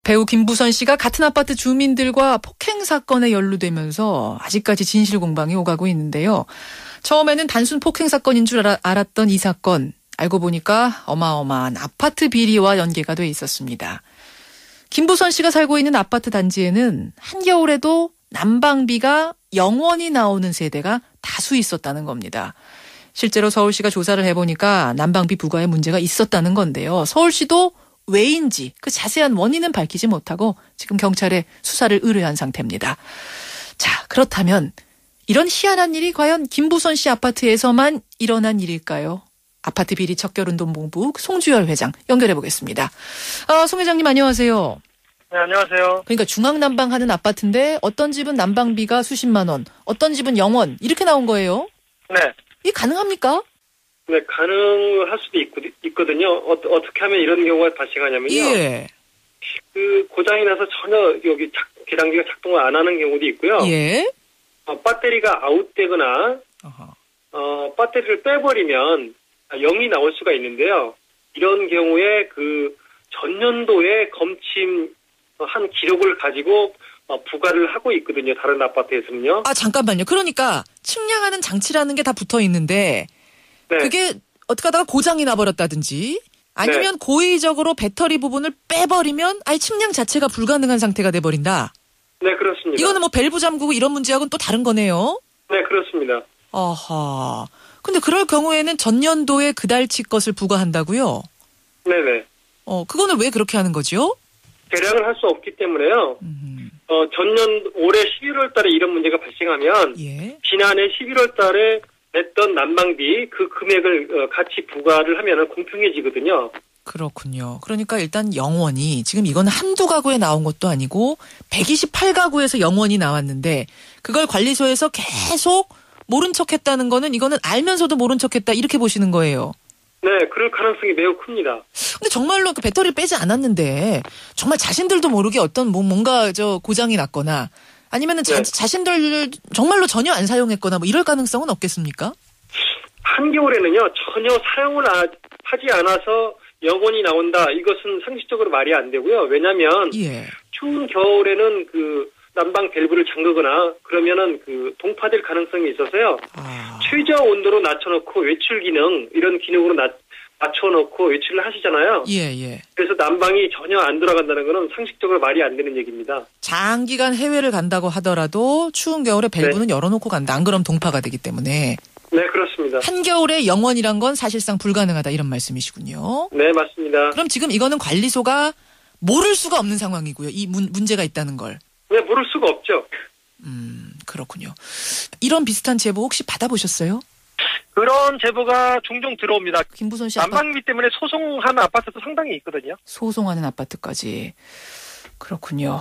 배우 김부선 씨가 같은 아파트 주민들과 폭행 사건에 연루되면서 아직까지 진실 공방이 오가고 있는데요. 처음에는 단순 폭행 사건인 줄 알았던 이 사건, 알고 보니까 어마어마한 아파트 비리와 연계가 돼 있었습니다. 김부선 씨가 살고 있는 아파트 단지에는 한겨울에도 난방비가 영원히 나오는 세대가 다수 있었다는 겁니다. 실제로 서울시가 조사를 해보니까 난방비 부과에 문제가 있었다는 건데요. 서울시도 왜인지 그 자세한 원인은 밝히지 못하고 지금 경찰에 수사를 의뢰한 상태입니다. 자, 그렇다면 이런 희한한 일이 과연 김부선 씨 아파트에서만 일어난 일일까요? 아파트 비리 척결운동본부 송주열 회장 연결해 보겠습니다. 송 회장님 안녕하세요. 네, 안녕하세요. 그러니까 중앙난방하는 아파트인데 어떤 집은 난방비가 수십만 원, 어떤 집은 0원 이렇게 나온 거예요? 네. 이게 가능합니까? 네, 가능할 수도 있거든요. 어떻게 하면 이런 경우가 발생하냐면요. 예. 그 고장이 나서 전혀 여기 계량기가 작동을 안 하는 경우도 있고요. 예. 배터리가 아웃되거나, 배터리를 빼버리면 0이 나올 수가 있는데요. 이런 경우에 그 전년도에 검침한 기록을 가지고 부과를 하고 있거든요. 다른 아파트에서는요. 잠깐만요. 그러니까 측량하는 장치라는 게 다 붙어 있는데 네. 그게 어떻게 하다가 고장이 나버렸다든지 아니면 네. 고의적으로 배터리 부분을 빼버리면 아예 측량 자체가 불가능한 상태가 돼버린다. 네, 그렇습니다. 이거는 뭐 밸브 잠그고 이런 문제하고는 또 다른 거네요. 네, 그렇습니다. 아하. 근데 그럴 경우에는 전년도에 그달치 것을 부과한다고요? 네네. 그거는 왜 그렇게 하는 거죠? 계량을 할 수 없기 때문에요. 올해 11월 달에 이런 문제가 발생하면, 예. 지난해 11월 달에 냈던 난방비 그 금액을 같이 부과를 하면 공평해지거든요. 그렇군요. 그러니까 일단 0원이 지금 이건 한두 가구에 나온 것도 아니고 128가구에서 0원이 나왔는데 그걸 관리소에서 계속 모른 척했다는 거는 이거는 알면서도 모른 척했다 이렇게 보시는 거예요. 네, 그럴 가능성이 매우 큽니다. 근데 정말로 그 배터리를 빼지 않았는데 정말 자신들도 모르게 어떤 뭔가 고장이 났거나 아니면은 네. 자신들 정말로 전혀 안 사용했거나 뭐 이럴 가능성은 없겠습니까? 한겨울에는요 전혀 사용을 하지 않아서 영원히 나온다. 이것은 상식적으로 말이 안 되고요. 왜냐하면 예. 추운 겨울에는 그 난방 밸브를 잠그거나 그러면은 그 동파될 가능성이 있어서요. 최저 온도로 낮춰놓고 외출 기능 이런 기능으로 낮춰놓고 외출을 하시잖아요. 예. 그래서 난방이 전혀 안 돌아간다는 거는 상식적으로 말이 안 되는 얘기입니다. 장기간 해외를 간다고 하더라도 추운 겨울에 밸브는 네. 열어놓고 간다. 안 그러면 동파가 되기 때문에. 네, 그렇습니다. 한겨울에 영원이란 건 사실상 불가능하다 이런 말씀이시군요. 네, 맞습니다. 그럼 지금 이거는 관리소가 모를 수가 없는 상황이고요. 이 문제가 있다는 걸. 네, 모를 수가 없죠. 그렇군요. 이런 비슷한 제보 혹시 받아보셨어요? 그런 제보가 종종 들어옵니다. 김부선 씨 난방비 때문에 소송하는 아파트도 상당히 있거든요. 소송하는 아파트까지. 그렇군요.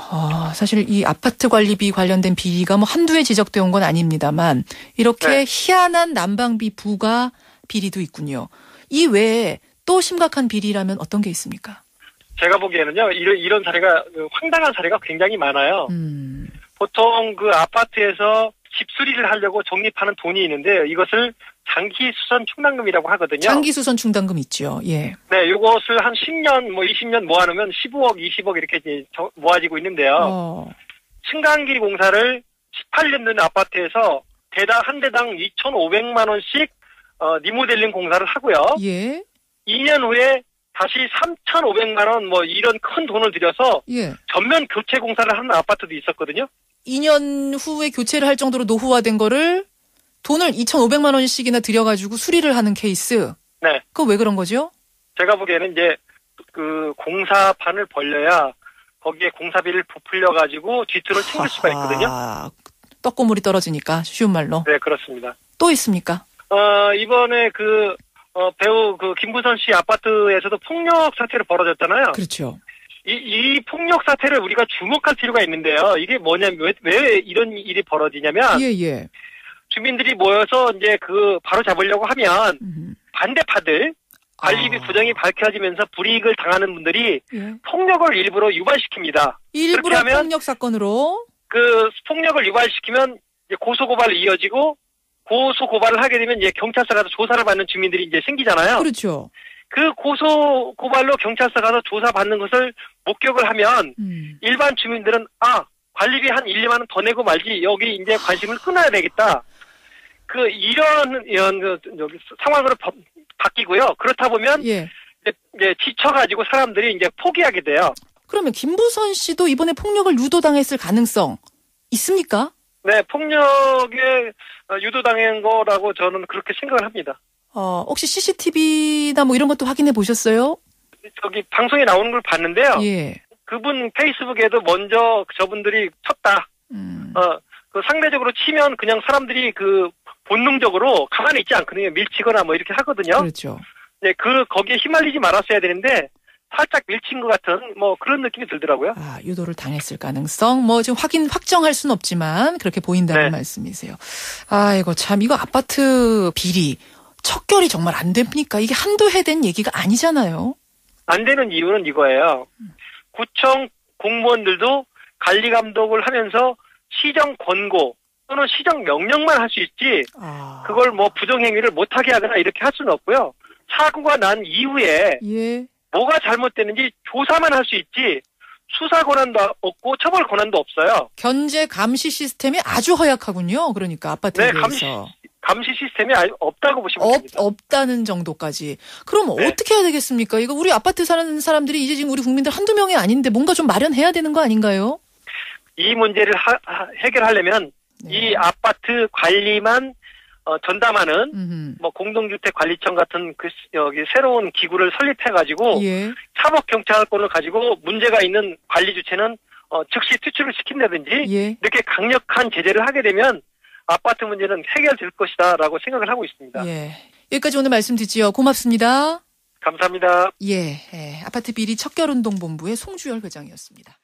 사실 이 아파트 관리비 관련된 비리가 뭐 한두 해 지적되어 온 건 아닙니다만 이렇게 네. 희한한 난방비 부과 비리도 있군요. 이 외에 또 심각한 비리라면 어떤 게 있습니까? 제가 보기에는요, 이런 사례가, 황당한 사례가 굉장히 많아요. 보통 그 아파트에서 집 수리를 하려고 적립하는 돈이 있는데, 이것을 장기수선 충당금이라고 하거든요. 장기수선 충당금 있죠. 예. 네, 이것을 한 10년, 20년 모아놓으면 15억, 20억 이렇게 이제 모아지고 있는데요. 승강기 공사를 18년 된 아파트에서 한 대당 2,500만 원씩, 리모델링 공사를 하고요. 예. 2년 후에 다시 3,500만 원 이런 큰 돈을 들여서 예. 전면 교체 공사를 하는 아파트도 있었거든요. 2년 후에 교체를 할 정도로 노후화된 거를 돈을 2,500만 원씩이나 들여가지고 수리를 하는 케이스. 네. 그거 왜 그런 거죠? 제가 보기에는 이제 그 공사판을 벌려야 거기에 공사비를 부풀려가지고 뒷돈을 챙길 수가 있거든요. 떡고물이 떨어지니까 쉬운 말로. 네, 그렇습니다. 또 있습니까? 이번에 배우 김부선 씨 아파트에서도 폭력 사태를 벌어졌잖아요. 그렇죠. 이 폭력 사태를 우리가 주목할 필요가 있는데요. 이게 뭐냐면 왜 이런 일이 벌어지냐면 예. 주민들이 모여서 이제 바로 잡으려고 하면 반대파들 관리비 부정이 밝혀지면서 불이익을 당하는 분들이 폭력을 일부러 유발시킵니다. 일부러 폭력 사건으로 폭력을 유발시키면 이제 고소고발로 이어지고 고소고발을 하게 되면 이제 경찰서 가서 조사를 받는 주민들이 이제 생기잖아요. 그렇죠. 그 고소고발로 경찰서 가서 조사받는 것을 목격을 하면 일반 주민들은 관리비 한 1, 2만 원 더 내고 말지 여기 이제 관심을 끊어야 되겠다. 이런 상황으로 바뀌고요. 그렇다 보면 이제 지쳐가지고 사람들이 이제 포기하게 돼요. 그러면 김부선 씨도 이번에 폭력을 유도당했을 가능성 있습니까? 네, 폭력에 유도당한 거라고 저는 그렇게 생각을 합니다. 혹시 CCTV나 뭐 이런 것도 확인해 보셨어요? 방송에 나오는 걸 봤는데요. 예. 그분 페이스북에도 먼저 저분들이 쳤다. 상대적으로 치면 그냥 사람들이 본능적으로 가만히 있지 않거든요. 밀치거나 뭐 이렇게 하거든요. 그렇죠. 네, 거기에 휘말리지 말았어야 되는데 살짝 밀친 것 같은 뭐 그런 느낌이 들더라고요. 유도를 당했을 가능성 지금 확정할 수는 없지만 그렇게 보인다는 말씀이세요. 이거 참 이거 아파트 비리 척결이 정말 안 됩니까? 이게 한두 해 된 얘기가 아니잖아요. 안 되는 이유는 이거예요. 구청 공무원들도 관리 감독을 하면서 시정 권고 또는 시정 명령만 할 수 있지 그걸 뭐 부정행위를 못하게 하거나 이렇게 할 수는 없고요. 사고가 난 이후에 뭐가 잘못됐는지 조사만 할 수 있지 수사 권한도 없고 처벌 권한도 없어요. 견제 감시 시스템이 아주 허약하군요. 그러니까 아파트에 대해서. 감시 시스템이 없다고 보시면 됩니다. 없다는 정도까지. 그럼 어떻게 해야 되겠습니까? 이거 우리 아파트 사는 사람들이 이제 지금 우리 국민들 한두 명이 아닌데 뭔가 좀 마련해야 되는 거 아닌가요? 이 문제를 해결하려면 이 아파트 관리만 전담하는 뭐 공동주택 관리청 같은 여기 새로운 기구를 설립해가지고 사법 경찰권을 가지고 문제가 있는 관리 주체는 즉시 퇴출을 시킨다든지 이렇게 강력한 제재를 하게 되면 아파트 문제는 해결될 것이다라고 생각을 하고 있습니다. 여기까지 오늘 말씀 듣지요. 고맙습니다. 감사합니다. 아파트 비리 척결운동본부의 송주열 회장이었습니다.